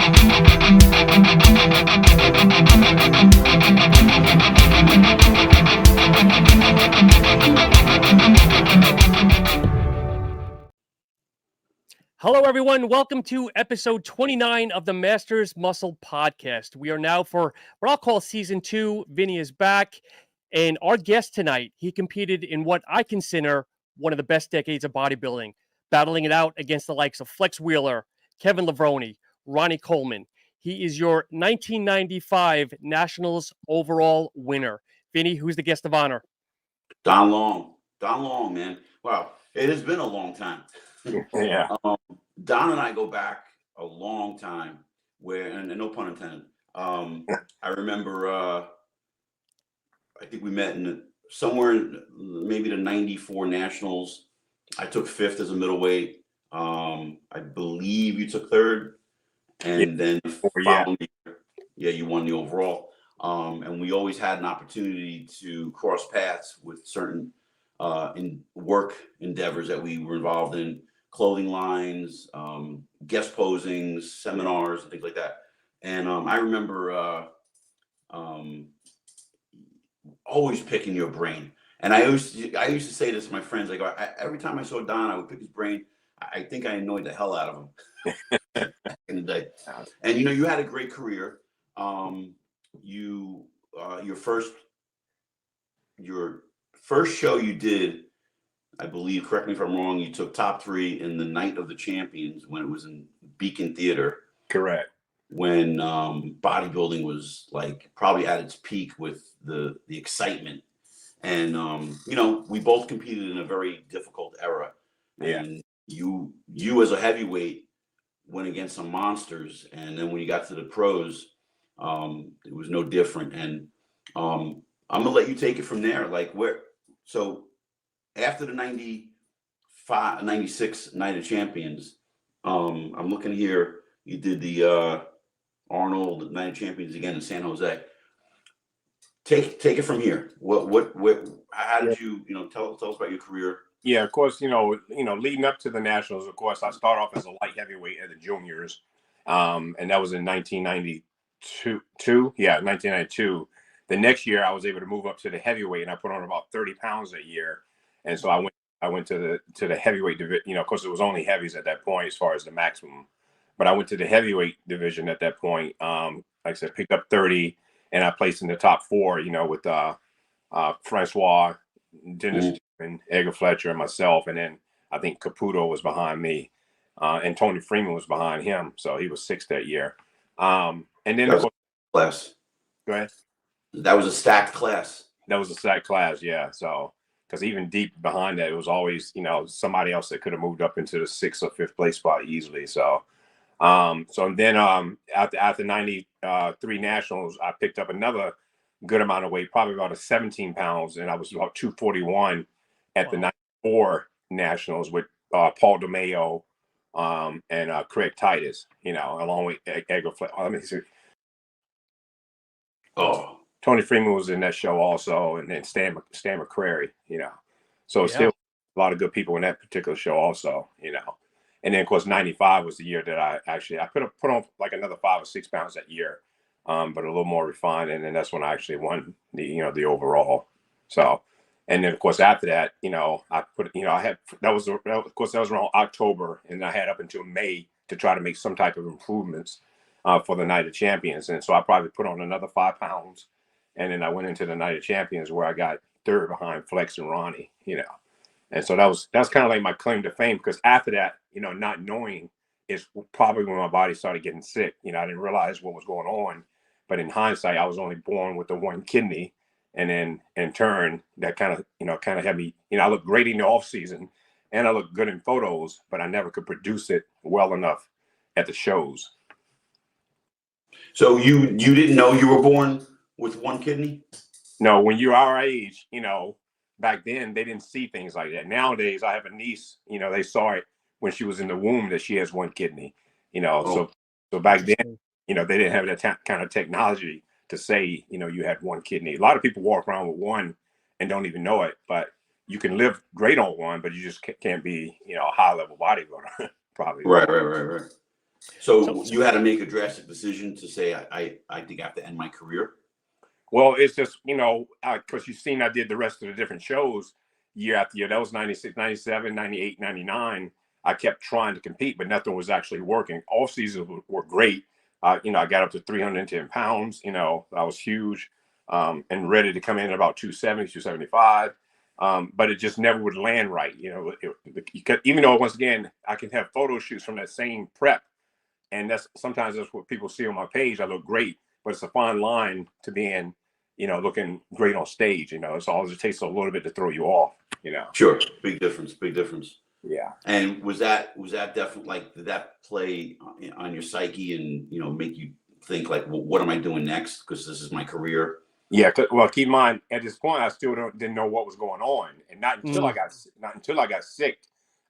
Hello, everyone. Welcome to episode 29 of the Masters Muscle Podcast. We are now for what I'll call season 2. Vinnie is back. And our guest tonight, he competed in what I consider one of the best decades of bodybuilding, battling it out against the likes of Flex Wheeler, Kevin Levrone, Ronnie Coleman. He is your 1995 Nationals overall winner. Vinnie, who's the guest of honor? Don Long, man. Wow, it has been a long time. Yeah. Don and I go back a long time, and no pun intended. I remember, I think we met somewhere in maybe the 94 Nationals. I took 5th as a middleweight. I believe you took 3rd. And then following year, you won the overall. And we always had an opportunity to cross paths with certain work endeavors that we were involved in. Clothing lines, guest posings, seminars, and things like that. And I remember always picking your brain. And I used to say this to my friends. I go, every time I saw Don, I would pick his brain. I think I annoyed the hell out of him back in the day. And you had a great career. Your first show you did, I believe, correct me if I'm wrong, you took top 3 in the Night of the Champions when it was in Beacon Theater. Correct. When bodybuilding was like probably at its peak with the excitement. And, we both competed in a very difficult era. Yeah. And you as a heavyweight went against some monsters. And then when you got to the pros, it was no different. And I'm going to let you take it from there. So after the 96 Night of Champions, I'm looking here. You did the Arnold Night of Champions again in San Jose. Take it from here. How did you tell us about your career? Yeah, of course. Leading up to the Nationals, of course, I started off as a light heavyweight at the juniors, and that was in 1992. Yeah, 1992. The next year, I was able to move up to the heavyweight, and I put on about 30 pounds a year. And so I went to the heavyweight division. Of course, it was only heavies at that point as far as the maximum. But I went to the heavyweight division at that point. Like I said, picked up 30, and I placed in the top 4. With Francois, Dennis, and Edgar Fletcher, and myself. And then I think Caputo was behind me, and Tony Freeman was behind him. So he was 6th that year. And then of course, class. Go ahead. That was a stacked class. That was a stacked class, yeah. So, because even deep behind that, it was always, somebody else that could have moved up into the 6th or 5th place spot easily. So, then after 93 Nationals, I picked up another good amount of weight, probably about 17 pounds, and I was about 241 at the 94 Nationals with Paul DeMayo and Craig Titus, along with Edgar Fletcher. Tony Freeman was in that show also, and then Stan McCrary, So still a lot of good people in that particular show also, And then, of course, 95 was the year that I put on like another 5 or 6 pounds that year, but a little more refined. And then that's when I actually won the overall. So, and then, of course, after that, that was around October, and I had up until May to try to make some type of improvements for the Night of Champions. And so I probably put on another 5 pounds. And then I went into the Night of Champions where I got 3rd behind Flex and Ronnie, And so that's kind of like my claim to fame, because after that, not knowing is probably when my body started getting sick. I didn't realize what was going on. But in hindsight, I was only born with the 1 kidney. And then in turn, that kind of had me, I looked great in the off season and I looked good in photos, but I never could produce it well enough at the shows. So you didn't know you were born with 1 kidney? No, when you're our age, back then they didn't see things like that. Nowadays, I have a niece, they saw it when she was in the womb that she has 1 kidney, So back then, they didn't have that kind of technology to say, you had 1 kidney. A lot of people walk around with 1 and don't even know it, but you can live great on 1, but you just can't be, a high level bodybuilder, probably. Right. So you had to make a drastic decision to say, I think I have to end my career. Well, it's just, because you've seen I did the rest of the different shows year after year. That was 96, 97, 98, 99. I kept trying to compete, but nothing was actually working. All seasons were great. I got up to 310 pounds. I was huge and ready to come in at about 270, 275. But it just never would land right. Even though, once again, I can have photo shoots from that same prep. And sometimes that's what people see on my page. I look great, but it's a fine line to being, looking great on stage. It's all it takes a little bit to throw you off. Sure, big difference. Yeah. And was that definitely, like, did that play on your psyche and make you think, like, well, what am I doing next? Because this is my career. Yeah. Well, keep in mind, at this point, I still didn't know what was going on, and not until I got sick.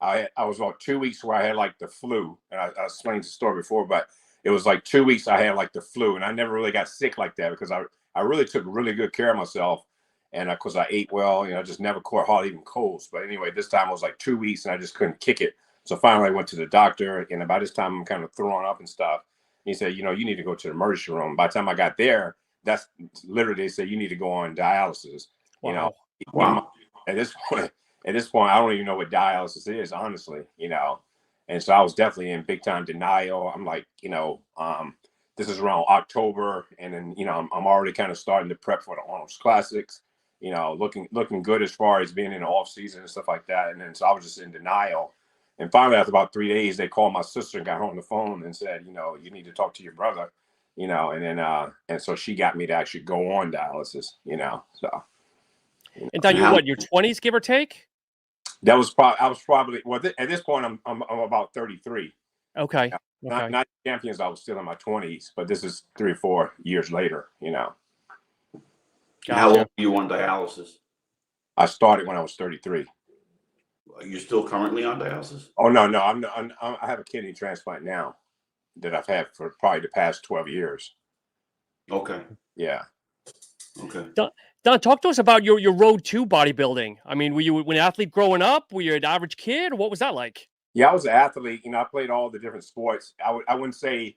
I was about 2 weeks where I had like the flu, and I explained the story before, but it was like 2 weeks I had like the flu, and I never really got sick like that because I really took really good care of myself, and of course I ate well. I just never caught hardly even colds. But anyway, this time it was like 2 weeks, and I just couldn't kick it. So finally I went to the doctor, and by this time I'm kind of throwing up and stuff. He said, you need to go to the emergency room. By the time I got there, that's literally, they said you need to go on dialysis. Wow. At this point, I don't even know what dialysis is, honestly. And so I was definitely in big time denial. I'm like, this is around October, and then I'm already kind of starting to prep for the Arnold's Classics. Looking good as far as being in the off season and stuff like that. And then so I was just in denial. And finally, after about 3 days, they called my sister and got her on the phone and said, you need to talk to your brother. And then and so she got me to actually go on dialysis. So. And Don, you're what, your 20s, give or take? I was probably at this point I'm about 33. Okay. Not champions. I was still in my 20s, but this is 3 or 4 years later. Gotcha. How old were you on dialysis? I started when I was 33. You're still currently on dialysis? Oh no, I have a kidney transplant now that I've had for probably the past 12 years. Okay. Yeah. Okay. Don, talk to us about your road to bodybuilding. I mean, were you an athlete growing up? Were you an average kid? What was that like? Yeah, I was an athlete. I played all the different sports. I wouldn't say,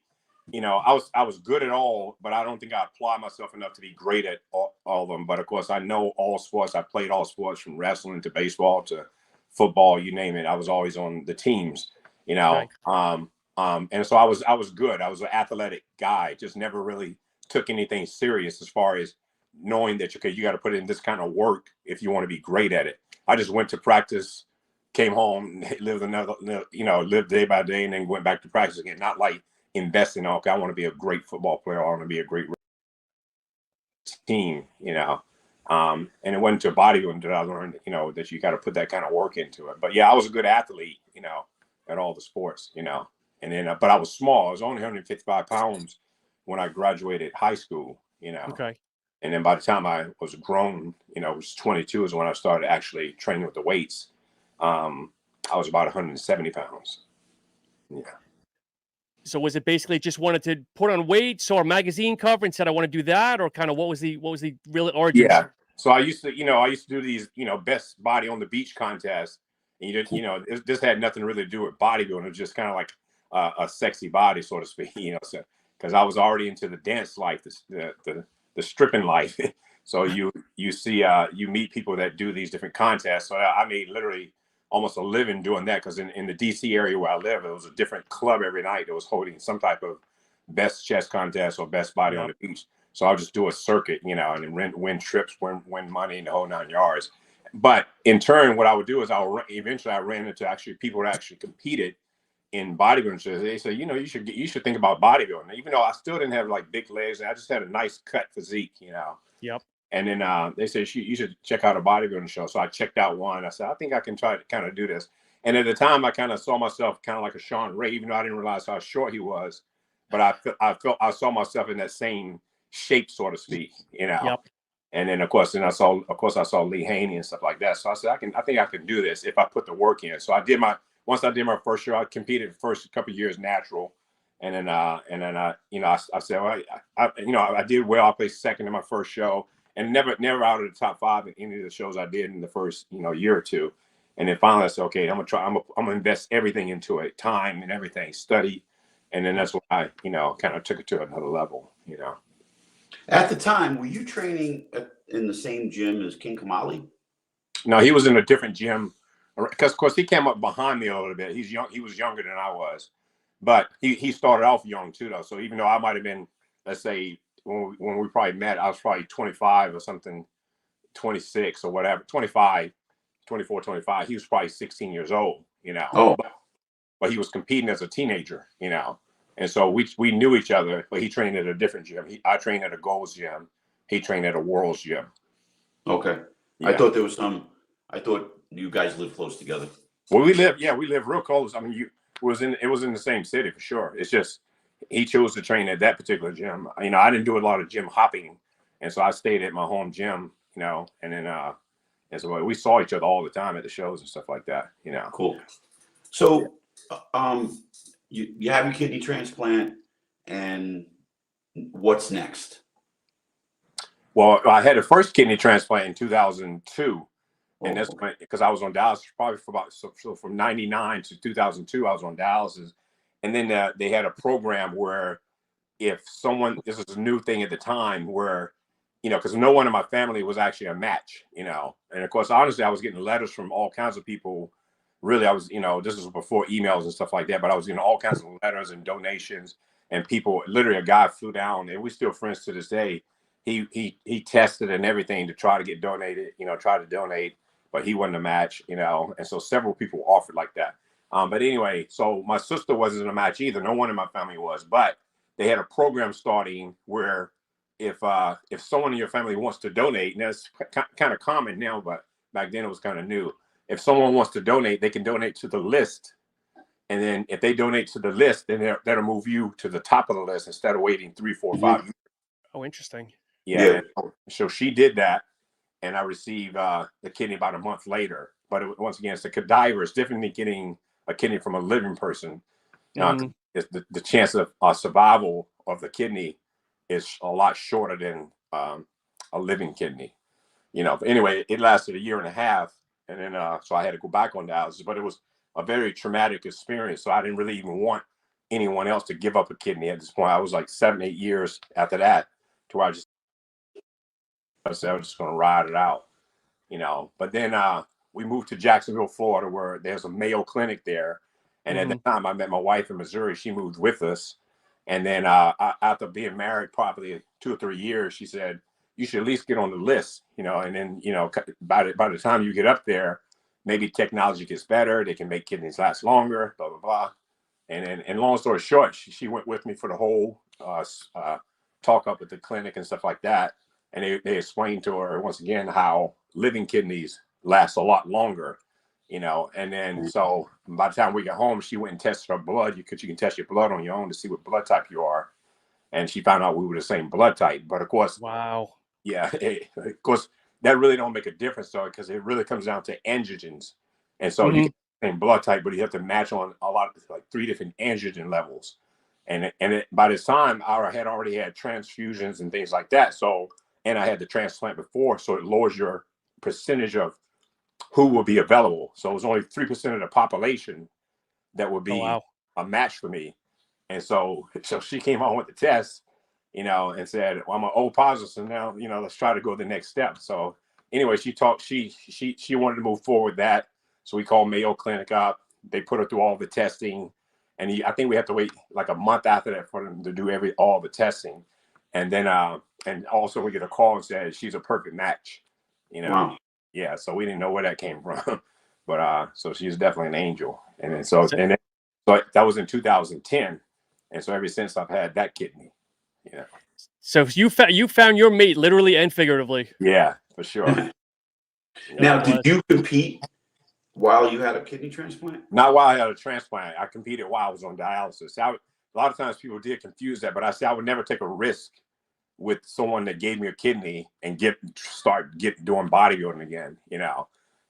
I was good at all, but I don't think I applied myself enough to be great at all of them. But of course, I know all sports. I played all sports from wrestling to baseball to football, you name it. I was always on the teams, Okay. And so I was good. I was an athletic guy, just never really took anything serious as far as knowing that, okay, you got to put in this kind of work if you want to be great at it. I just went to practice, came home, lived day by day, and then went back to practice again. Not like investing, okay, I want to be a great football player. I want to be a great team, and it went into bodybuilding that I learned, that you got to put that kind of work into it. But yeah, I was a good athlete, at all the sports, and then, but I was small. I was only 155 pounds when I graduated high school, Okay. And then by the time I was grown, it was 22 is when I started actually training with the weights. I was about 170 pounds. Yeah. So was it basically just wanted to put on weight, saw a magazine cover and said, I want to do that? Or kind of what was the real origins? Yeah. So I used to do these, best body on the beach contests. And this had nothing really to do with bodybuilding. It was just kind of like a sexy body, so to speak, so because I was already into the dance life, the stripping life. So you see, you meet people that do these different contests. So I made literally almost a living doing that, because in the DC area where I live, it was a different club every night that was holding some type of best chest contest or best body on the beach. So I'll just do a circuit, and then win trips, win money, and the whole 9 yards. But in turn, what I would do is eventually I ran into actually people that actually competed in bodybuilding. So they said, you should think about bodybuilding. Even though I still didn't have like big legs, I just had a nice cut physique, Yep. And then they said, you should check out a bodybuilding show. So I checked out one. I said, I think I can try to kind of do this. And at the time, I kind of saw myself kind of like a Sean Ray, even though I didn't realize how short he was. But I saw myself in that same shape, so to speak, Yep. And then of course I saw Lee Haney and stuff like that. So I said, I think I can do this if I put the work in. So once I did my first show, I competed the first couple of years natural. And then I said, well, I did well. I placed second in my first show, and never out of the top 5 in any of the shows I did in the first, year or two. And then finally I said, okay, I'm gonna invest everything into it, time and everything, study, And then that's why I, kind of took it to another level, At the time, were you training in the same gym as King Kamali? No, he was in a different gym because, of course, he came up behind me a little bit. He's young. He was younger than I was, but he started off young too, though. So even though I might have been, let's say, when we probably met, I was probably 25 or something, 26 or whatever, 25, 24, 25. He was probably 16 years old, Oh, but he was competing as a teenager, And so we knew each other, but he trained at a different gym. I trained at a Gold's gym. He trained at a World's gym. okay. Yeah. I thought you guys lived close together. Well, we live real close. I mean, it was in the same city for sure. It's just he chose to train at that particular gym. I didn't do a lot of gym hopping, and so I stayed at my home gym, and then and so we saw each other all the time at the shows and stuff like that, Cool. So, you have your kidney transplant, and what's next? Well, I had a first kidney transplant in 2002. And that's okay. because I was on dialysis probably for about so from 99 to 2002, I was on dialysis. And then they had a program where if someone, this was a new thing at the time where, because no one in my family was actually a match, And of course, honestly, I was getting letters from all kinds of people. Really, I was, this was before emails and stuff like that, but I was getting all kinds of letters and donations and people, literally a guy flew down and we're still friends to this day. He tested and everything to try to get donated, try to donate, but he wasn't a match, and so several people offered like that. But anyway, so my sister wasn't a match either. No one in my family was, but they had a program starting where if someone in your family wants to donate, and that's kind of common now, but back then it was kind of new. If someone wants to donate, they can donate to the list. And then if they donate to the list, then that'll move you to the top of the list instead of waiting 3, 4, 5 years. Oh, interesting. Yeah. So she did that. And I received the kidney about a month later. But once again, it's a cadaver. It's different than getting a kidney from a living person. It's the chance of survival of the kidney is a lot shorter than a living kidney. But anyway, it lasted 1.5 years. And then so I had to go back on dialysis. But it was a very traumatic experience. So I didn't really even want anyone else to give up a kidney at this point. I was like 7, 8 years after that to where I said I was just going to ride it out, But then we moved to Jacksonville, Florida, where there's a Mayo Clinic there. And at the time, I met my wife in Missouri. She moved with us. And then after being married probably 2 or 3 years, she said, you should at least get on the list, And then, by the time you get up there, maybe technology gets better. They can make kidneys last longer, blah, blah, blah. And long story short, she went with me for the whole talk up at the clinic and stuff like that. And they explained to her once again how living kidneys last a lot longer, And then so by the time we got home, she went and tested her blood because you can test your blood on your own to see what blood type you are. And she found out we were the same blood type. But of course, wow. Yeah, of course, that really don't make a difference though, because it really comes down to androgens. And so you can have the same blood type, but you have to match on a lot of like 3 different androgen levels. And by this time, I had already had transfusions and things like that. So. And I had the transplant before, so it lowers your percentage of who will be available. So it was only 3% of the population that would be a match for me. And so she came on with the test, and said, well, I'm an O positive. So now, let's try to go the next step. So anyway, she wanted to move forward with that. So we called Mayo Clinic up. They put her through all the testing. And I think we have to wait like a month after that for them to do all the testing. And then, and also we get a call and said she's a perfect match, Wow. Yeah. So we didn't know where that came from, but so she's definitely an angel. And then so that was in 2010, and so ever since I've had that kidney. So you found your mate literally and figuratively. Yeah, for sure. Now, did you compete while you had a kidney transplant? Not while I had a transplant. I competed while I was on dialysis. A lot of times people did confuse that, but I said I would never take a risk with someone that gave me a kidney and start doing bodybuilding again,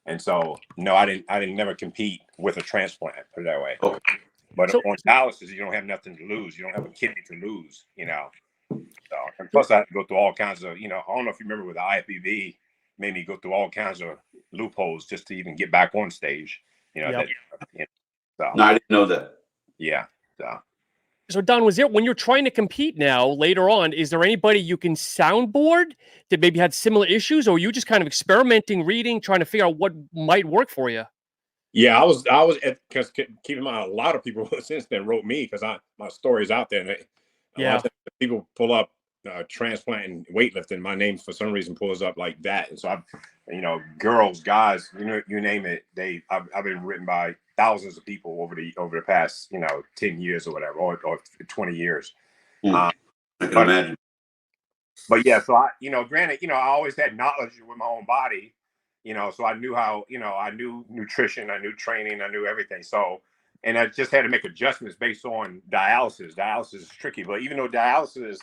And so no, I didn't never compete with a transplant, put it that way. Okay. But on dialysis, you don't have nothing to lose. You don't have a kidney to lose, So and plus I had to go through all kinds of, I don't know if you remember with the IFBB, made me go through all kinds of loopholes just to even get back on stage. So. No, I didn't know that. Yeah. So Don, was there, when you're trying to compete now later on, is there anybody you can soundboard that maybe had similar issues, or are you just kind of experimenting, reading, trying to figure out what might work for you? Yeah, I was because keep in mind, a lot of people since then wrote me because my story's out there. And a lot Yeah. of times people pull up transplant and weightlifting. My name for some reason pulls up like that, and so girls, guys, you name it. I've been written by thousands of people over the past 10 years or whatever, or 20 years. I can imagine. But yeah, so granted, I always had knowledge with my own body, so I knew how, I knew nutrition, I knew training, I knew everything. So, and I just had to make adjustments based on dialysis. Dialysis is tricky, but even though dialysis,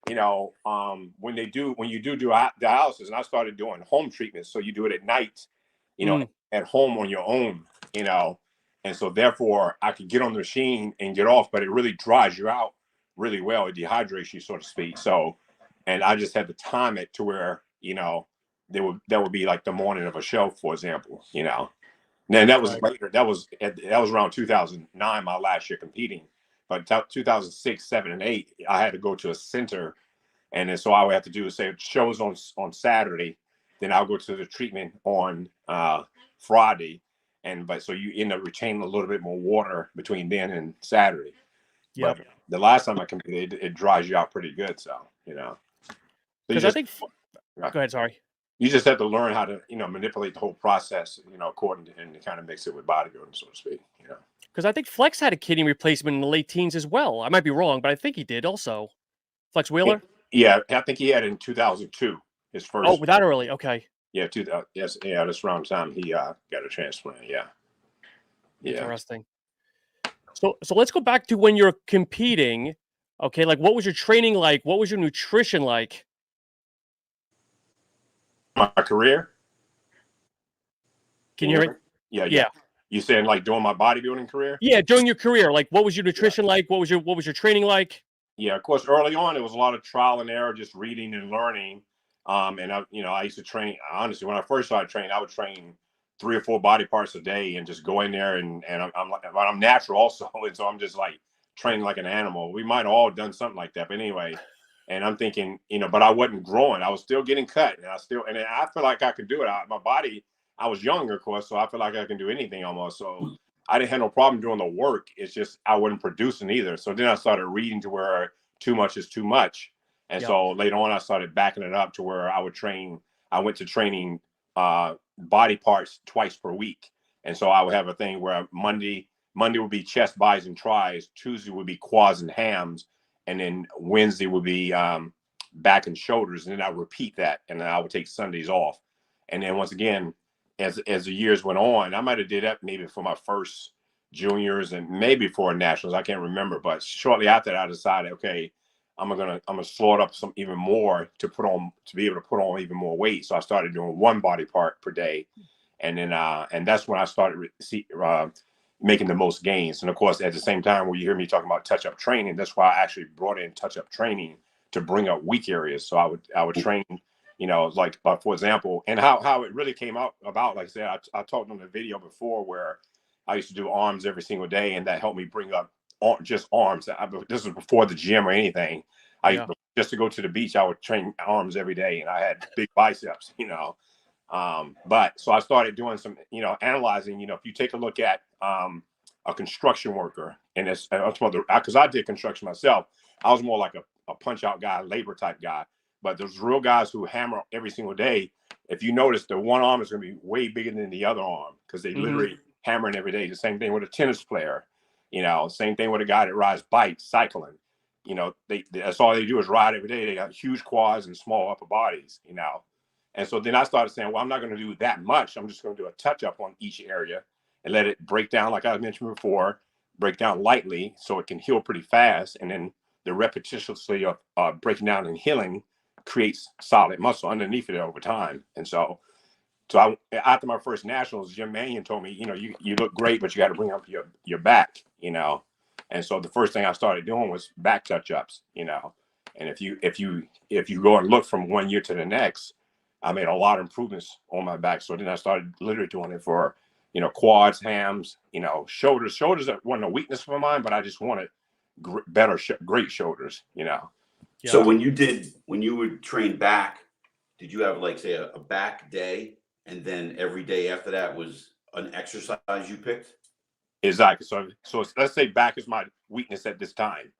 when you do dialysis, and I started doing home treatments, so you do it at night, at home on your own, and so therefore I could get on the machine and get off, but it really dries you out really well. It dehydrates you, so to speak. So, and I just had to time it to where, that would be like the morning of a show, for example, And that was later. That was around 2009, my last year competing. But 2006, 7, and 8, I had to go to a center, and then so I would have to do say shows on Saturday, then I'll go to the treatment on Friday, but so you end up retaining a little bit more water between then and Saturday. But the last time I competed, it dries you out pretty good. So Because I think. Go ahead. Sorry. You just have to learn how to, manipulate the whole process, according to, and kind of mix it with bodybuilding, so to speak, Because I think Flex had a kidney replacement in the late teens as well. I might be wrong, but I think he did also. Flex Wheeler? Yeah, I think he had it in 2002, his first. Oh, that early. Okay. Yeah, yes, yeah, that's around the time he got a transplant. Yeah. Interesting. So let's go back to when you're competing. Okay, like what was your training like? What was your nutrition like? My career. Can you hear me? Yeah. You saying like during my bodybuilding career? Yeah, during your career, like what was your nutrition like? What was your training like? Yeah, of course. Early on, it was a lot of trial and error, just reading and learning. And I used to train. Honestly, when I first started training, I would train 3 or 4 body parts a day and just go in there and I'm natural also, and so I'm just like training like an animal. We might have all done something like that, but anyway. And I'm thinking, but I wasn't growing. I was still getting cut, and I feel like I could do it. My body, I was younger, of course, so I feel like I can do anything almost. So I didn't have no problem doing the work. It's just I wasn't producing either. So then I started reading to where too much is too much. And so later on, I started backing it up to where I went to training body parts twice per week. And so I would have a thing where Monday would be chest, bis, and tris. Tuesday would be quads and hams. And then Wednesday would be back and shoulders. And then I would repeat that. And then I would take Sundays off. And then once again, as the years went on, I might have did that maybe for my first juniors and maybe for nationals. I can't remember. But shortly after that, I decided, okay, I'm gonna slow it up some even more to be able to put on even more weight. So I started doing 1 body part per day. And then and that's when I started making the most gains. And of course, at the same time, when you hear me talking about touch-up training, that's why I actually brought in touch-up training to bring up weak areas. So I would train, like for example, and how it really came about. Like I said, I talked on the video before where I used to do arms every single day, and that helped me bring up just arms. This was before the gym or anything. Just to go to the beach, I would train arms every day, and I had big biceps, But so I started doing some, analyzing, if you take a look at a construction worker, and it's because I did construction myself, I was more like a punch out guy, labor type guy. But there's real guys who hammer every single day. If you notice, the one arm is going to be way bigger than the other arm because they literally hammering every day. The same thing with a tennis player, same thing with a guy that rides bikes, cycling. That's all they do is ride every day. They got huge quads and small upper bodies, And so then I started saying, well, I'm not going to do that much. I'm just going to do a touch up on each area and let it break down, like I mentioned before, break down lightly so it can heal pretty fast. And then the repetitiously of breaking down and healing creates solid muscle underneath it over time. And so after my first nationals, Jim Mannion told me, you look great, but you got to bring up your back, And so the first thing I started doing was back touch-ups, And if you go and look from one year to the next, I made a lot of improvements on my back. So then I started literally doing it for, quads, hams, shoulders. Shoulders wasn't a weakness for mine, but I just wanted, great shoulders, you know. So when you would train back, did you have like say a back day, and then every day after that was an exercise you picked? Exactly. So let's say back is my weakness at this time.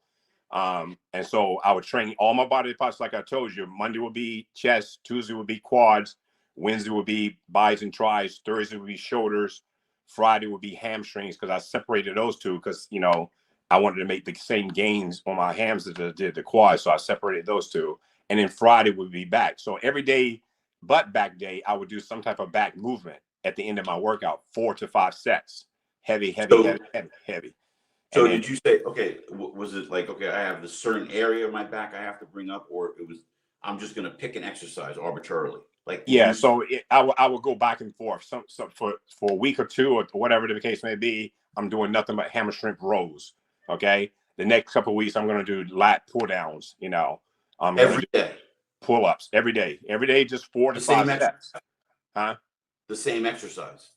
And so I would train all my body parts, like I told you. Monday would be chest, Tuesday would be quads, Wednesday would be biceps and tris, Thursday would be shoulders, Friday would be hamstrings, because I separated those two because, you know, I wanted to make the same gains on my hams as I did the quads. So I separated those two. And then Friday would be back. So every day but back day, I would do some type of back movement at the end of my workout, 4 to 5 sets. Heavy. So And then, did you say, okay, was it like, okay, I have this certain area of my back I have to bring up, or it was, I'm just going to pick an exercise arbitrarily? Like, yeah, so I would go back and forth. Some for a week or two or whatever the case may be, I'm doing nothing but hammer strength rows. Okay, the next couple of weeks I'm going to do lat pull downs. You know, every day, pull ups every day, just 4 to 5 sets. Huh? The same exercise.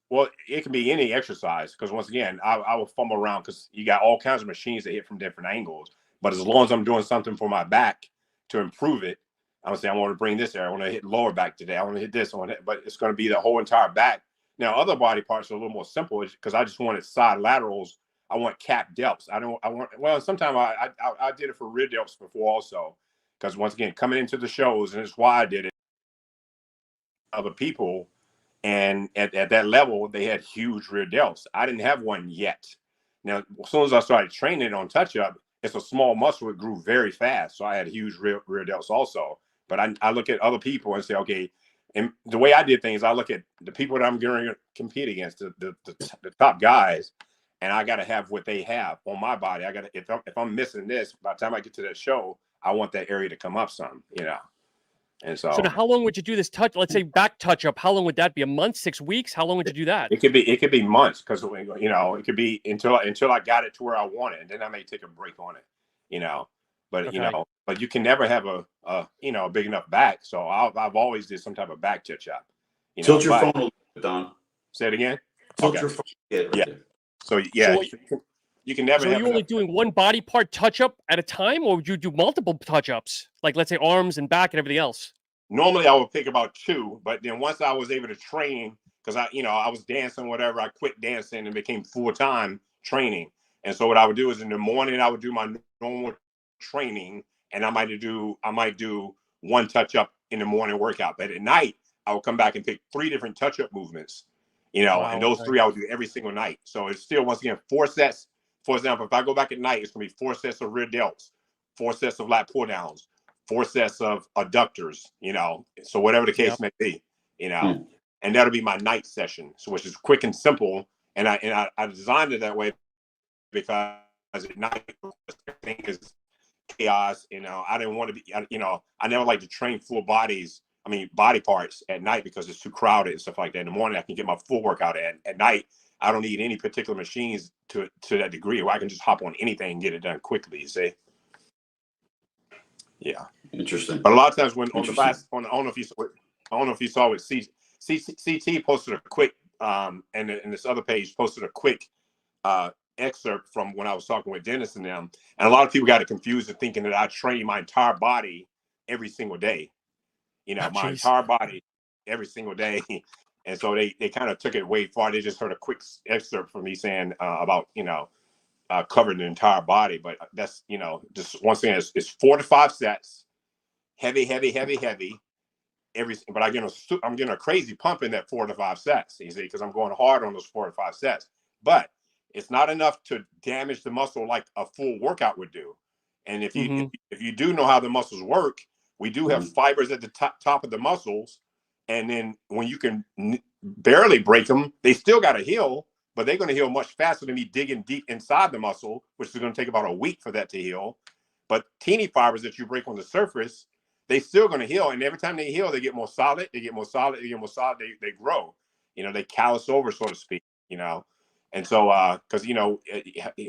Well, it can be any exercise, because once again, I will fumble around because you got all kinds of machines that hit from different angles. But as long as I'm doing something for my back to improve it, I'm gonna say I want to bring this area. I want to hit lower back today. I want to hit this one, but it's going to be the whole entire back. Now, other body parts are a little more simple because I just wanted side laterals. I want cap delts. Well, sometimes I did it for rear delts before also, because once again, coming into the shows, and it's why I did it. Other people. And at that level, they had huge rear delts. I didn't have one yet. Now, as soon as I started training on touch-up, it's a small muscle. It grew very fast. So I had huge rear delts also. But I look at other people and say, okay, and the way I did things, I look at the people that I'm going to compete against, the top guys, and I got to have what they have on my body. I got to, if I'm missing this, by the time I get to that show, I want that area to come up some, you know. And so now how long would you do this let's say back touch up? How long would that be? A month, 6 weeks? How long would you do that? It could be months, because, you know, it could be until I got it to where I want it, and then I may take a break on it, you know. But you know, but you can never have a you know, a big enough back. So I've always did some type of back touch up. You know, tilt your phone a little bit, Don. Say it again. Tilt your phone. Right there. So yeah, you can never. So are you only doing one body part touch up at a time, or would you do multiple touch ups, like let's say arms and back and everything else? Normally I would pick about 2, but then once I was able to train, because I was dancing, whatever, I quit dancing and became full-time training. And so what I would do is in the morning I would do my normal training, and I might do one touch-up in the morning workout. But at night I would come back and pick 3 different touch-up movements, you know, and those 3 I would do every single night. So it's still, once again, 4 sets. For example, if I go back at night, it's gonna be 4 sets of rear delts, 4 sets of lat pull downs, 4 sets of adductors, you know, so whatever the case may be, you know, and that'll be my night session. So, which is quick and simple. And I designed it that way because at night, everything is chaos. You know, I didn't want to be, you know, I never like to train full bodies. I mean, body parts at night because it's too crowded and stuff like that. In the morning, I can get my full workout in. At night, I don't need any particular machines to that degree where I can just hop on anything and get it done quickly, you see? Yeah. Interesting. But a lot of times when on the last, I don't know if you saw it, CT posted a quick, and this other page posted a quick excerpt from when I was talking with Dennis and them. And a lot of people got it confused and thinking that I train my entire body every single day. You know, my entire body every single day. And so they kind of took it way far. They just heard a quick excerpt from me saying about, you know, covering the entire body. But that's, you know, just once again, it's 4 to 5 sets, heavy. But I'm getting a crazy pump in that 4 to 5 sets, you see, because I'm going hard on those 4 to 5 sets. But it's not enough to damage the muscle like a full workout would do. And if you do know how the muscles work, we do have fibers at the top of the muscles. And then when you can barely break them, they still got to heal, but they're going to heal much faster than me digging deep inside the muscle, which is going to take about a week for that to heal. But teeny fibers that you break on the surface, they still going to heal. And every time they heal, they get more solid, they grow, you know, they callus over, so to speak, you know. And so, because, you know,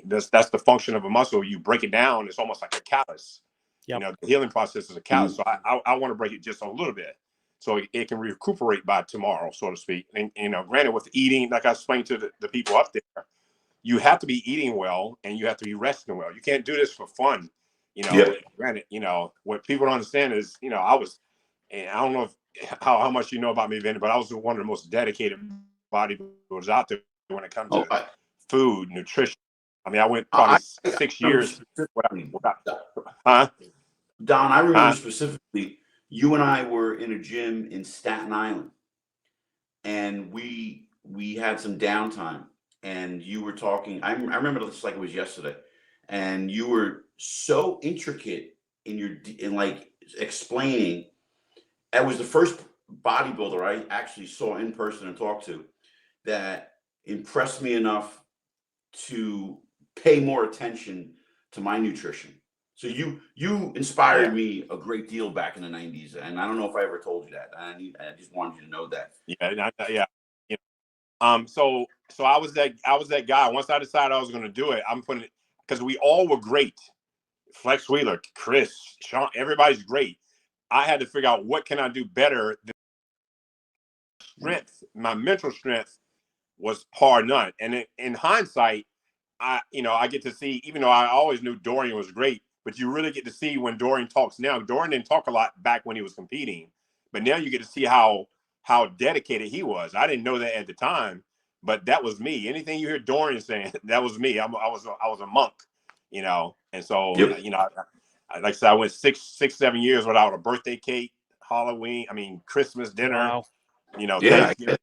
that's the function of a muscle. You break it down, it's almost like a callus. You know, the healing process is a callus. So I want to break it just a little bit so it can recuperate by tomorrow, so to speak. And, you know, granted, with eating, like I explained to the people up there, you have to be eating well and you have to be resting well. You can't do this for fun. You know, Yep. granted, you know, what people don't understand is, you know, and I don't know how much you know about me, Vinnie, but I was one of the most dedicated bodybuilders out there when it comes to food, nutrition. I mean, I went probably 6 years without, huh? Don, I remember specifically, you and I were in a gym in Staten Island, and we had some downtime, and you were talking. I remember this like it was yesterday, and you were so intricate in like explaining. I was the first bodybuilder I actually saw in person and talked to that impressed me enough to pay more attention to my nutrition. So you inspired me a great deal back in the 90s, and I don't know if I ever told you that. I just wanted you to know that. Yeah. You know, so I was that guy. Once I decided I was going to do it, I'm putting it because we all were great. Flex Wheeler, Chris, Sean, everybody's great. I had to figure out what can I do better. The strength, my mental strength was par none. And in hindsight, I get to see, even though I always knew Dorian was great, but you really get to see when Dorian talks now. Dorian didn't talk a lot back when he was competing, but now you get to see how dedicated he was. I didn't know that at the time, but that was me. Anything you hear Dorian saying, that was me. I was a monk, you know. And so, you know, like I said, I went 7 years without a birthday cake, Christmas dinner, you know, Thanksgiving,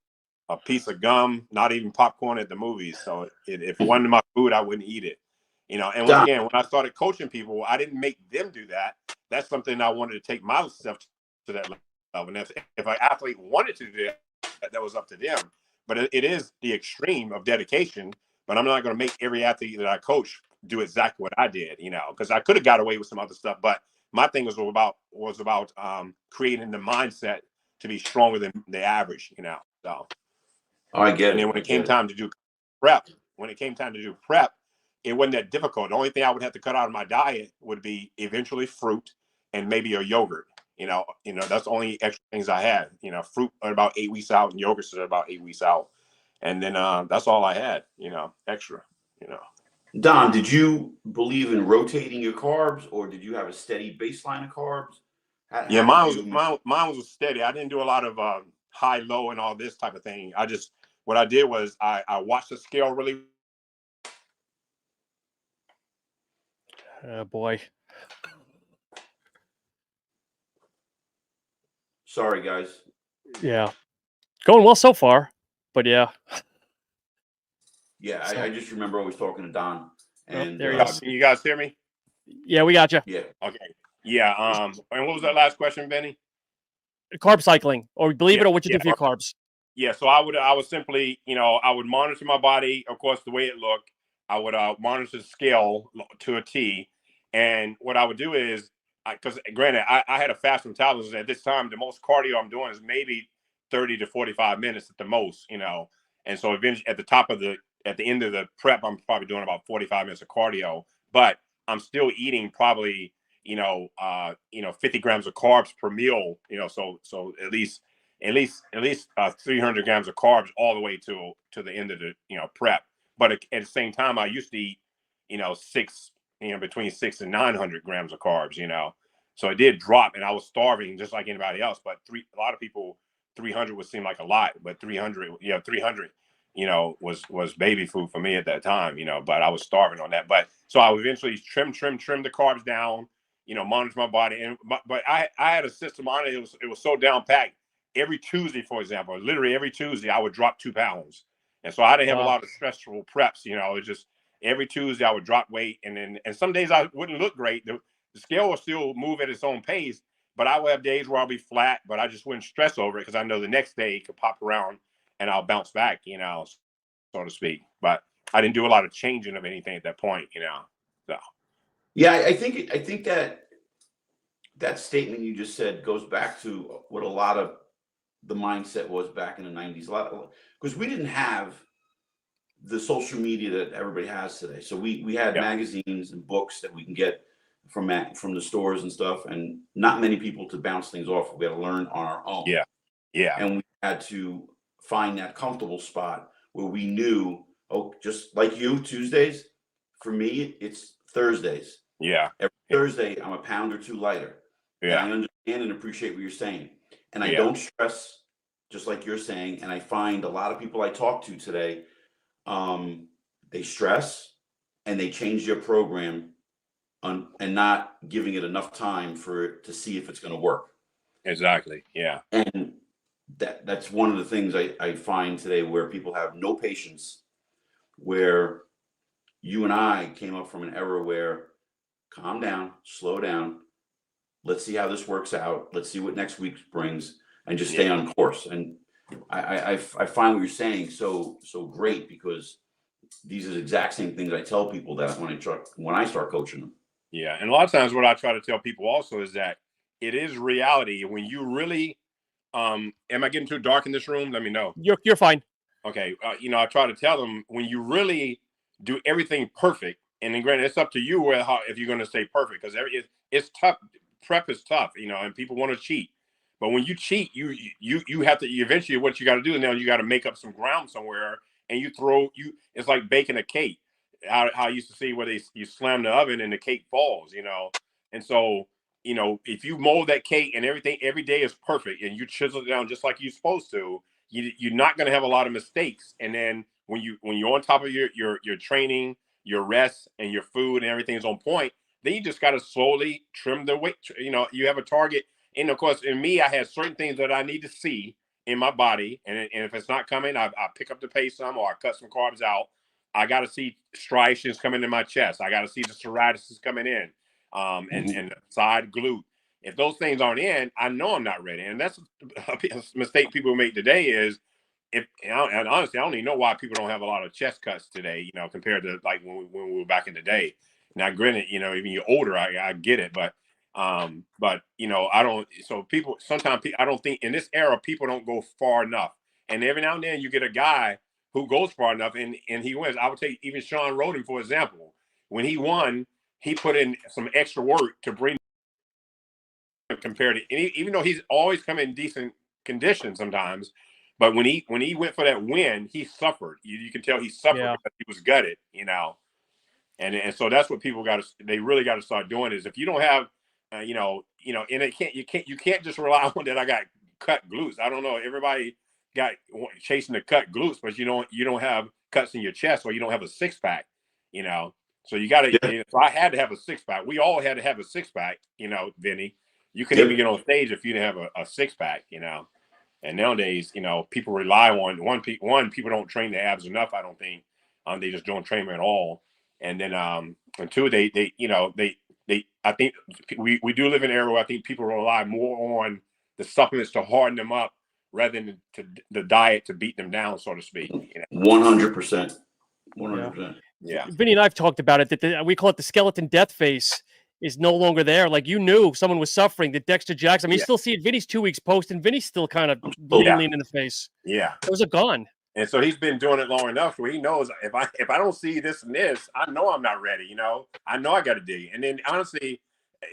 a piece of gum, not even popcorn at the movies. So if it wasn't my food, I wouldn't eat it. You know, and once again, when I started coaching people, I didn't make them do that. That's something I wanted to take myself to that level. And if an athlete wanted to do that was up to them. But it is the extreme of dedication. But I'm not going to make every athlete that I coach do exactly what I did, you know, because I could have got away with some other stuff. But my thing was about creating the mindset to be stronger than the average, you know. So I get it. And then when it came time to do prep, it wasn't that difficult. The only thing I would have to cut out of my diet would be eventually fruit and maybe a yogurt. You know, that's the only extra things I had. You know, fruit at about 8 weeks out and yogurts at about 8 weeks out. And then that's all I had, you know, extra, you know. Don, did you believe in rotating your carbs, or did you have a steady baseline of carbs? Mine was steady. I didn't do a lot of high, low, and all this type of thing. What I did was I watched the scale really. Oh boy. Sorry, guys. Yeah. Going well so far, but yeah. Yeah, I just remember always talking to Don. And there can you guys hear me? Yeah, we got you. Yeah. Okay. Yeah. And what was that last question, Vinnie? Carb cycling, or believe it or what you do for your carbs. Yeah. So I would simply, you know, I would monitor my body, of course, the way it looked. I would monitor the scale to a T. And what I would do is, because granted, I had a fast metabolism at this time. The most cardio I'm doing is maybe 30 to 45 minutes at the most, you know. And so eventually at the end of the prep, I'm probably doing about 45 minutes of cardio, but I'm still eating probably, 50 grams of carbs per meal, you know, so at least 300 grams of carbs all the way to the end of the, you know, prep. But at the same time, I used to eat, you know, between 600 and 900 grams of carbs, you know. So it did drop, and I was starving just like anybody else. But a lot of people, 300 would seem like a lot, but 300, you know, was baby food for me at that time, you know. But I was starving on that. But so I would eventually trim the carbs down, you know, monitor my body, but I had a system on it. It was so down packed. Every Tuesday, for example, literally every Tuesday, I would drop 2 pounds. And so I didn't have a lot of stressful preps, you know. It's just every Tuesday I would drop weight, and some days I wouldn't look great. The scale will still move at its own pace, but I would have days where I'll be flat, but I just wouldn't stress over it because I know the next day it could pop around and I'll bounce back, you know, so to speak. But I didn't do a lot of changing of anything at that point, you know. So yeah, I think that statement you just said goes back to what a lot of the mindset was back in the 90s, because we didn't have the social media that everybody has today. So we had magazines and books that we can get from the stores and stuff, and not many people to bounce things off. We had to learn on our own. Yeah. And we had to find that comfortable spot where we knew Oh, just like you, Tuesdays. For me, it's Thursdays. Yeah. Every Thursday, I'm a pound or two lighter. And I understand and appreciate what you're saying. And I don't stress, just like you're saying. And I find a lot of people I talk to today, they stress and they change their program and not giving it enough time for it to see if it's going to work. Exactly. Yeah. And that's one of the things I find today, where people have no patience, where you and I came up from an era where calm down, slow down. Let's see how this works out. Let's see what next week brings, and just stay on course. And I find what you're saying so great, because these are the exact same things I tell people that when I start coaching them. Yeah. And a lot of times what I try to tell people also is that it is reality when you really, am I getting too dark in this room? Let me know. You're fine. Okay. I try to tell them, when you really do everything perfect, and then granted, it's up to you if you're going to stay perfect, because it's tough. Prep is tough, and people want to cheat. But when you cheat, you have to eventually, what you got to do now, you got to make up some ground somewhere, and it's like baking a cake. How I used to see where you slam the oven and the cake falls, and so if you mold that cake and everything every day is perfect, and you chisel it down just like you're supposed to, you're not going to have a lot of mistakes. And then when you're on top of your training, your rest, and your food, and everything is on point, then you just got to slowly trim the weight. You have a target. And of course, in me, I have certain things that I need to see in my body. And if it's not coming, I pick up the pace some, or I cut some carbs out. I got to see striations coming in my chest. I got to see the psoriasis coming in, and the side glute. If those things aren't in, I know I'm not ready. And that's a mistake people make today is, and honestly, I don't even know why people don't have a lot of chest cuts today, compared to like when we were back in the day. Now, granted, even you're older, I get it, but I don't. So people sometimes, I don't think in this era people don't go far enough. And every now and then you get a guy who goes far enough and he wins. I would take even Sean Roden, for example. When he won, he put in some extra work to bring compared to even though he's always come in decent condition sometimes. But when he went for that win, he suffered. You can tell he suffered because he was gutted, And so that's what people they really got to start doing, is if you don't have, and you can't just rely on that. I got cut glutes. I don't know. Everybody got chasing the cut glutes, but you don't have cuts in your chest, or you don't have a 6-pack, So you got to. So I had to have a 6-pack. We all had to have a 6-pack, Vinnie. You couldn't even get on stage if you didn't have a 6-pack, And nowadays, people rely on one. People don't train the abs enough. I don't think. They just don't train them at all. And then, and two, I think we do live in an era where I think people rely more on the supplements to harden them up rather than the diet to beat them down, so to speak. 100%. 100%. Yeah. Vinnie and I've talked about it, that we call it the skeleton death face is no longer there. Like, you knew someone was suffering. The Dexter Jackson. I mean, you still see it. Vinnie's 2 weeks post, and Vinnie's still kind of lean in the face. Yeah. Those are gone. And so he's been doing it long enough where he knows if I don't see this and this, I know I'm not ready. I know I got to dig. And then honestly,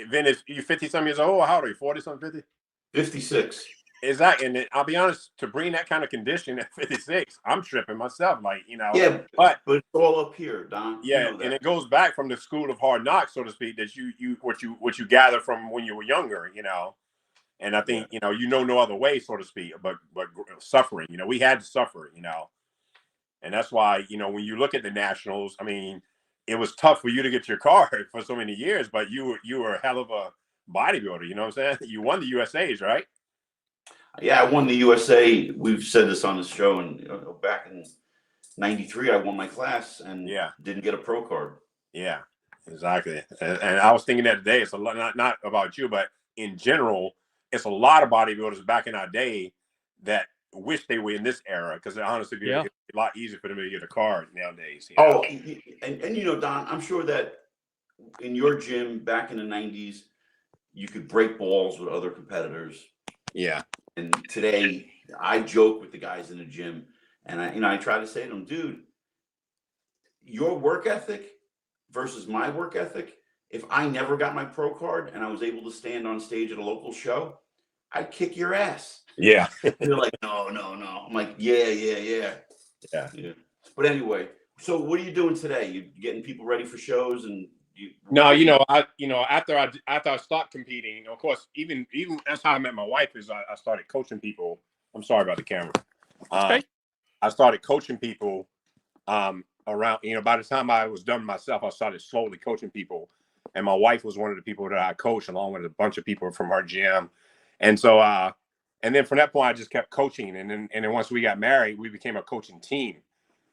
Vin, if you're 50-some years old, how old are you? 40-something, 50? 56. Exactly. And I'll be honest, to bring that kind of condition at 56, I'm tripping myself. Yeah, but it's all up here, Don. Yeah, and it goes back from the school of hard knocks, so to speak, that what you gather from when you were younger, And I think no other way, so to speak, but suffering. We had to suffer, And that's why when you look at the nationals, I mean, it was tough for you to get your card for so many years, but you were a hell of a bodybuilder. You know what I'm saying? You won the USA's, right? Yeah, I won the USA. We've said this on the show, and back in '93, I won my class and didn't get a pro card. Yeah, exactly. And I was thinking that today. It's a lot, not about you, but in general, it's a lot of bodybuilders back in our day that wish they were in this era, because honestly, it's a lot easier for them to get a card nowadays. Oh, and Don, I'm sure that in your gym back in the '90s, you could break balls with other competitors. Yeah. And today, I joke with the guys in the gym, and I try to say to them, dude, your work ethic versus my work ethic. If I never got my pro card and I was able to stand on stage at a local show, I'd kick your ass. Yeah. They're like, no. I'm like, yeah. But anyway, So what are you doing today? You getting people ready for shows and No, after I stopped competing, of course, even that's how I met my wife. Is I started coaching people. I'm sorry about the camera. Okay. I started coaching people around. By the time I was done myself, I started slowly coaching people, and my wife was one of the people that I coached along with a bunch of people from our gym, and so and then from that point, I just kept coaching, and then once we got married, we became a coaching team.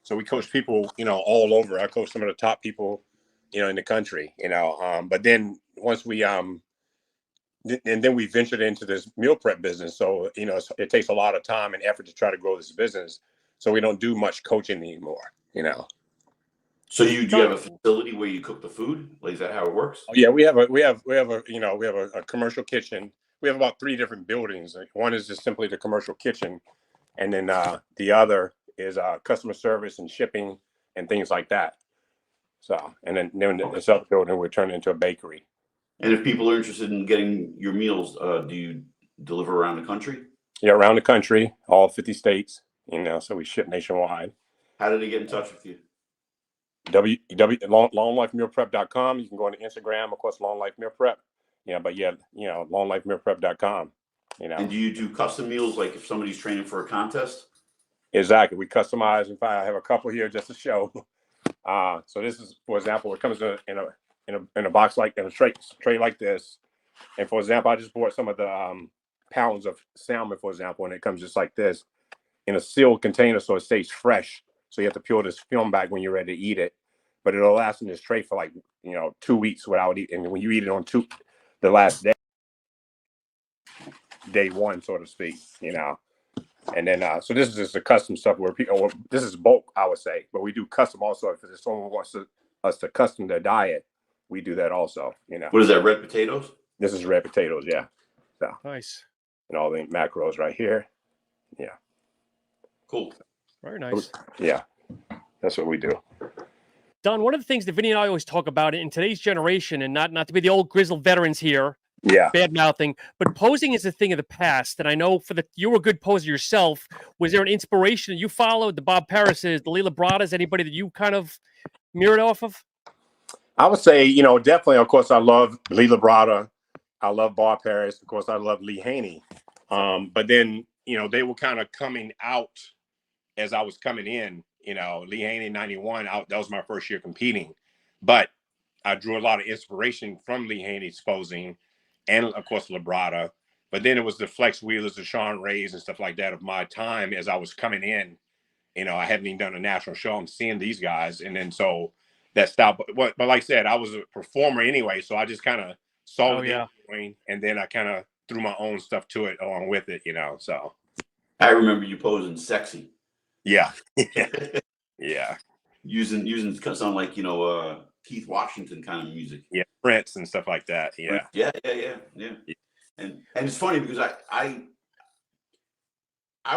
So we coached people, all over. I coached some of the top people, in the country, but then once we and then we ventured into this meal prep business. So, it takes a lot of time and effort to try to grow this business. So we don't do much coaching anymore, So do you have a facility where you cook the food? Like, is that how it works? Oh, yeah, we have a commercial kitchen. We have about 3 different buildings. One is just simply the commercial kitchen. And then the other is customer service and shipping and things like that. So, and then this other building we're turning into a bakery. And if people are interested in getting your meals, do you deliver around the country? Yeah, around the country, all 50 states, so we ship nationwide. How did they get in touch with you? longlifemealprep.com. You can go on Instagram, of course, Long Life Meal Prep. longlifemealprep.com. And do you do custom meals, like if somebody's training for a contest? Exactly. We customize. In fact, I have a couple here just to show. So this is, for example, it comes in a box in a tray like this. And for example, I just bought some of the pounds of salmon, for example, and it comes just like this in a sealed container, so it stays fresh. So you have to peel this film back when you're ready to eat it, but it'll last in this tray for 2 weeks without eating. And when you eat it on the last day 1, so to speak, And then, so this is just a custom stuff where this is bulk, I would say, but we do custom also. If someone wants us to custom their diet, we do that also. What is that? Red potatoes? This is red potatoes, yeah. So Nice. And all the macros right here. Yeah. Cool. Very nice. Yeah, that's what we do. Don, one of the things that Vinnie and I always talk about in today's generation, and not to be the old grizzled veterans here, bad mouthing, but posing is a thing of the past. And I know you were a good poser yourself. Was there an inspiration that you followed? The Bob Paris's, the Lee Labradas, anybody that you kind of mirrored off of? I would say, definitely, of course, I love Lee Labrada. I love Bob Paris. Of course, I love Lee Haney. But then, they were kind of coming out as I was coming in. Lee Haney 91, that was my first year competing. But I drew a lot of inspiration from Lee Haney's posing and, of course, Labrada. But then it was the Flex Wheelers, the Sean Rays and stuff like that of my time as I was coming in. I haven't even done a national show. I'm seeing these guys. And then so that style. But like I said, I was a performer anyway. So I just kind of saw what they were doing. And then I kind of threw my own stuff to it along with it, so. I remember you posing sexy. Yeah. Yeah. Using something like, Keith Washington kind of music. Yeah. Prince and stuff like that. Yeah. Yeah. And it's funny because I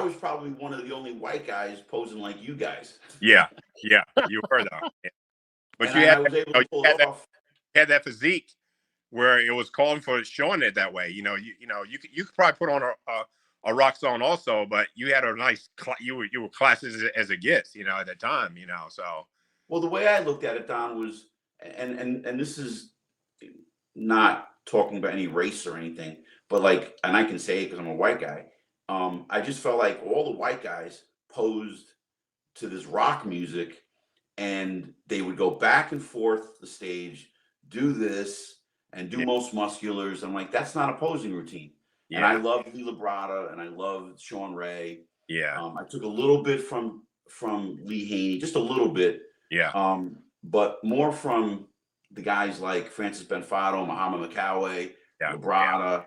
was probably one of the only white guys posing like you guys. Yeah. Yeah. You were though. Yeah. But and I was able to pull it off. Had that physique where it was calling for showing it that way. You could probably put on a rock song also, but you had a nice, you were classes as it gets, at that time, so. Well, the way I looked at it, Don, was, and this is not talking about any race or anything, but and I can say it because I'm a white guy. I just felt like all the white guys posed to this rock music and they would go back and forth the stage, do this and do most musculars. I'm like, that's not a posing routine. Yeah. And I love Lee Labrada and I love Sean Ray. Yeah. I took a little bit from Lee Haney, just a little bit. Yeah. But more from the guys like Francis Benfato, Muhammad Makawe, Labrada,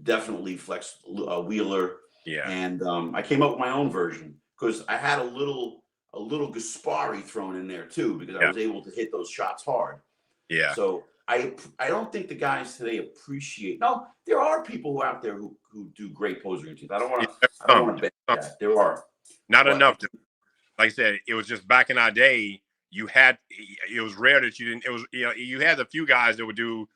definitely Flex Wheeler. Yeah. And I came up with my own version because I had a little Gaspari thrown in there too, because I was able to hit those shots hard. Yeah. So I don't think the guys today appreciate. No, there are people out there who do great posing routines. I don't want to bet that there are. Not enough. Like I said, it was just back in our day. It was rare that you didn't. It was you had a few guys that would do,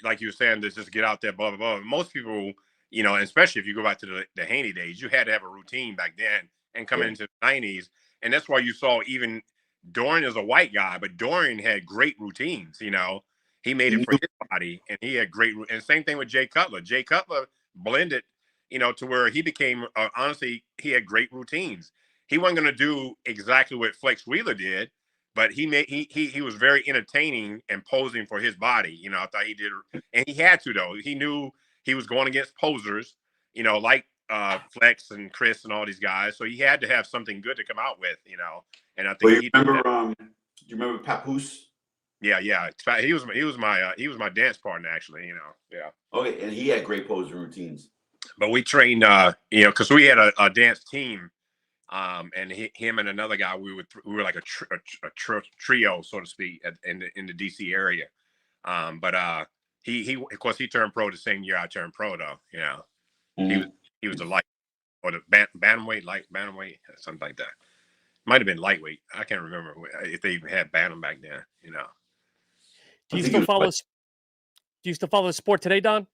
like you were saying, to just get out there, blah blah blah. Most people, especially if you go back to the Haney days, you had to have a routine back then. And coming into the 90s, and that's why you saw even Dorian is a white guy, but Dorian had great routines. You know, he made it for his body, and he had great. And same thing with Jay Cutler. Jay Cutler blended, you know, to where he became honestly, he had great routines. He wasn't going to do exactly what Flex Wheeler did, but he was very entertaining and posing for his body. You know, I thought he did, and he had to though. He knew he was going against posers, you know, like Flex and Chris and all these guys. So he had to have something good to come out with, you know. And I think you remember, do you remember Papoose? Yeah. He was my dance partner actually, you know. Yeah. Okay, and he had great posing routines. But we trained, you know, because we had a dance team, and him and another guy, we were like a trio, so to speak, in the DC area. But he of course he turned pro the same year I turned pro though. You know, he was a light or the bantamweight, something like that. Might have been lightweight. I can't remember if they even had bantam back then. You know. Do you still follow the sport today, Don?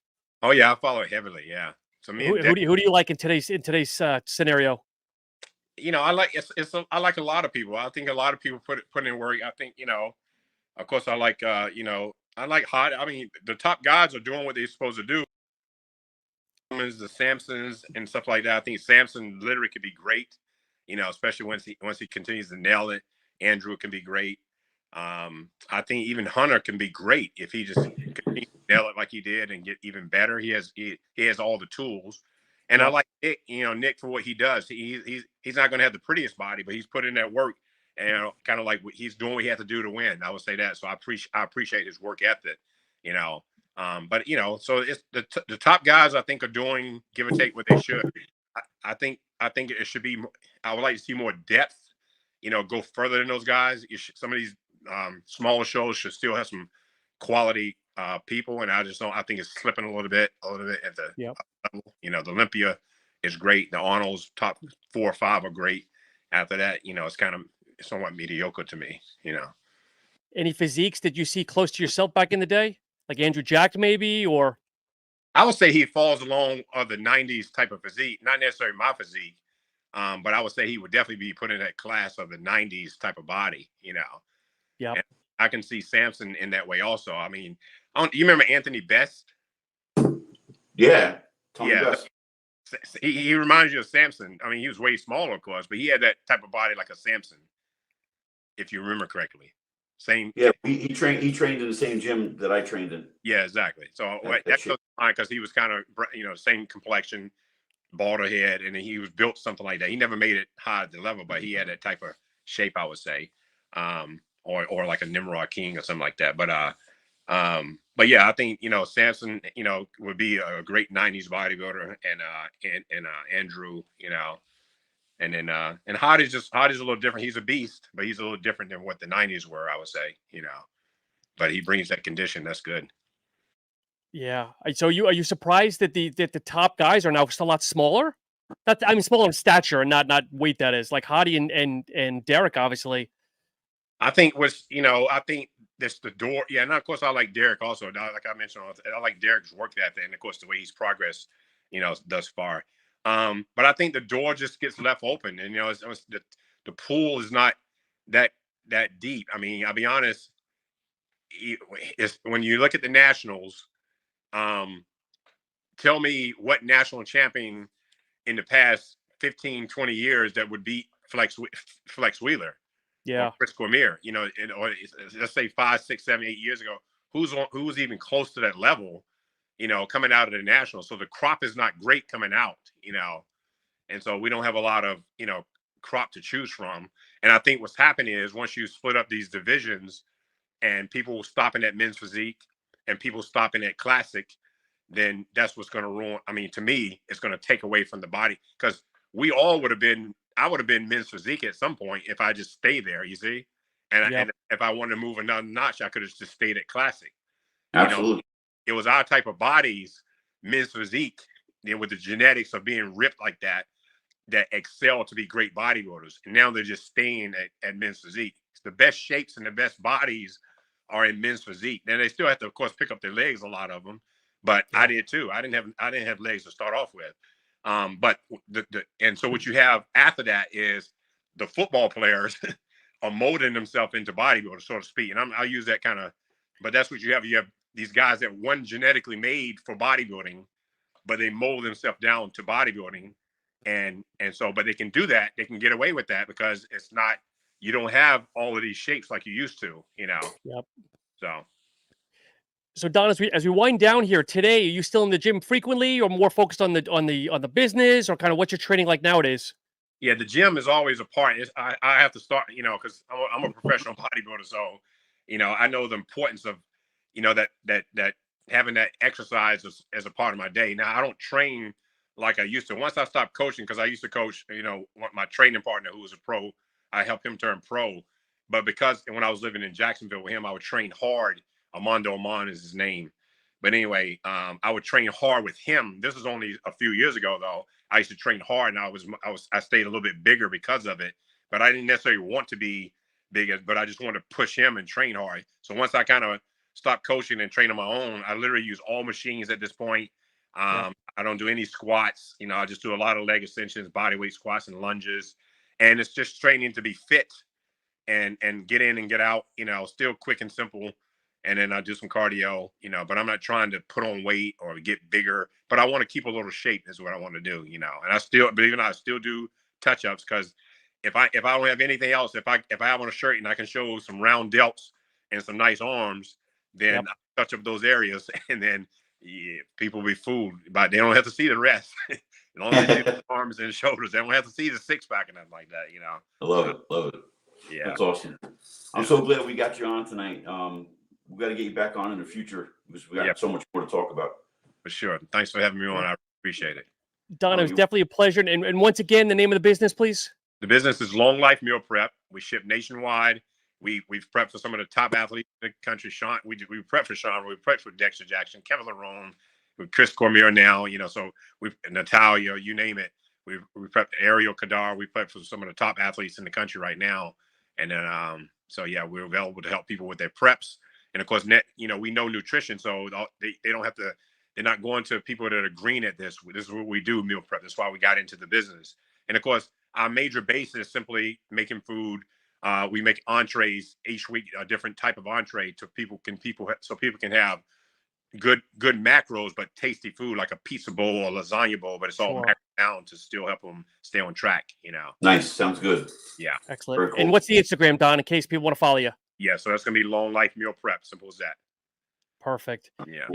Oh yeah, I follow it heavily. Yeah. So who do you like in today's scenario? You know, I like I like a lot of people. I think a lot of people put in work. I think, you know, of course I like you know, I like hot. I mean, the top guys are doing what they're supposed to do. The Samsons and stuff like that. I think Samson literally could be great, you know, especially once he continues to nail it. Andrew can be great. I think even Hunter can be great if he just continues to nail it like he did and get even better. He has all the tools. And I like Nick, you know, Nick for what he does. He's not going to have the prettiest body, but he's put in that work, and you know, kind of like he's doing what he has to do to win. I would say that. So I appreciate his work ethic, you know. But you know, so it's the top guys I think are doing give or take what they should. I think it should be. I would like to see more depth. You know, go further than those guys. Some of these smaller shows should still have some quality people, and I just don't. I think it's slipping a little bit at the level. You know, the Olympia is great. The Arnold's top 4 or 5 are great. After that, you know, it's kind of somewhat mediocre to me. You know, any physiques did you see close to yourself back in the day, like Andrew Jack maybe, or? I would say he falls along the 90s type of physique, not necessarily my physique, but I would say he would definitely be put in that class of the 90s type of body. You know, yeah. I can see Samson in that way also. I mean, you remember Anthony Best? Yeah. Tony Best. He reminds you of Samson. I mean, he was way smaller, of course, but he had that type of body like a Samson, if you remember correctly. Same. Yeah, he trained in the same gym that I trained in. Yeah, exactly. So that's fine because he was kind of, you know, same complexion, balder head, and he was built something like that. He never made it high at the level, but he had that type of shape, I would say, or like a Nimrod King or something like that. But yeah, I think, you know, Samson, you know, would be a great 90s bodybuilder, and Andrew, you know, and then and Hottie's a little different. He's a beast, but he's a little different than what the 90s were, I would say, you know. But he brings that condition. That's good. Yeah. So are you surprised that the top guys are now just a lot smaller? I mean, smaller in stature and not weight. That is like Hottie and Derek, obviously. I think I think that's the door. Yeah, and of course I like Derek also. Like I mentioned, I like Derek's work ethic, and of course the way he's progressed, you know, thus far. But I think the door just gets left open, and you know, the pool is not that deep. I mean, I'll be honest. It's, when you look at the nationals, tell me what national champion in the past 15, 20 years that would beat Flex Wheeler. Yeah. Or Chris Cormier, you know, or let's say 5, 6, 7, 8 years ago, who's even close to that level, you know, coming out of the national. So the crop is not great coming out, you know, and so we don't have a lot of, you know, crop to choose from. And I think what's happening is once you split up these divisions and people stopping at men's physique and people stopping at classic, then that's what's going to ruin. I mean, to me, it's going to take away from the body, because I would have been men's physique at some point if I just stayed there, you see? And if I wanted to move another notch, I could have just stayed at classic. Absolutely. You know, it was our type of bodies, men's physique, you know, with the genetics of being ripped like that excel to be great bodybuilders. And now they're just staying at men's physique. The best shapes and the best bodies are in men's physique. Then they still have to, of course, pick up their legs, a lot of them. But I did too. I didn't have legs to start off with. But and so what you have after that is the football players molding themselves into bodybuilders, so to speak. And I'll use that kind of, but that's what you have. You have these guys that one genetically made for bodybuilding, but they mold themselves down to bodybuilding. And so, but they can do that. They can get away with that because it's not, you don't have all of these shapes like you used to, you know? Yep. So Don, as we wind down here today, are you still in the gym frequently, or more focused on the business, or kind of what's your training like nowadays? yeah, the gym is always a part. I have to start, you know, because I'm a professional bodybuilder, so you know I know the importance of, you know, that having that exercise as a part of my day. Now I don't train like I used to. Once I stopped coaching, because I used to coach, you know, my training partner who was a pro, I helped him turn pro. But because when I was living in Jacksonville with him, I would train hard. Armando Amon is his name. But anyway, I would train hard with him. This was only a few years ago, though. I used to train hard, and I stayed a little bit bigger because of it. But I didn't necessarily want to be bigger, but I just wanted to push him and train hard. So once I kind of stopped coaching and train on my own, I literally use all machines at this point. I don't do any squats. You know, I just do a lot of leg extensions, body weight squats, and lunges. And it's just training to be fit and get in and get out. You know, still quick and simple. And then I do some cardio, you know, but I'm not trying to put on weight or get bigger, but I want to keep a little shape is what I want to do, you know. And I still, believe it or not, I still do touch-ups, because if I don't have anything else, if I have on a shirt and I can show some round delts and some nice arms, then I touch up those areas, and then people will be fooled, but they don't have to see the rest. As long as they see the arms and shoulders, they don't have to see the six-pack and nothing like that, you know. I love it. Yeah, that's awesome. I'm so glad we got you on tonight. We got to get you back on in the future because we got so much more to talk about. For sure. Thanks for having me on. I appreciate it. Don, it was definitely a pleasure. And once again, the name of the business, please. The business is Long Life Meal Prep. We ship nationwide. We've prepped for some of the top athletes in the country. Sean, we prepped for Sean. We prepped for Dexter Jackson, Kevin Larone, with Chris Cormier now. You know, so we've Natalia, you name it. We prepped Ariel Kadar. We prepped for some of the top athletes in the country right now. And then, so yeah, we're available to help people with their preps. And of course, you know, we know nutrition, so they don't have to. They're not going to people that are green at this. This is what we do, meal prep. That's why we got into the business. And of course, our major base is simply making food. We make entrees each week, a different type of entree so people can have good macros but tasty food, like a pizza bowl or lasagna bowl, but it's all macroed down to still help them stay on track. You know. Nice, sounds good. Yeah, excellent. Cool. And what's the Instagram, Don, in case people want to follow you? Yeah, so that's gonna be Long Life Meal Prep. Simple as that. Perfect. Yeah.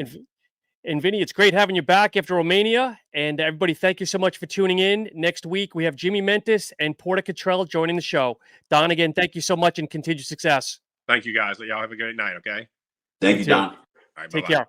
And Vinnie, it's great having you back after Romania. And everybody, thank you so much for tuning in. Next week, we have Jimmy Mentis and Porter Cottrell joining the show. Don, again, thank you so much and continued success. Thank you, guys. Y'all have a great night, okay? Thank you, Don. All right, take care.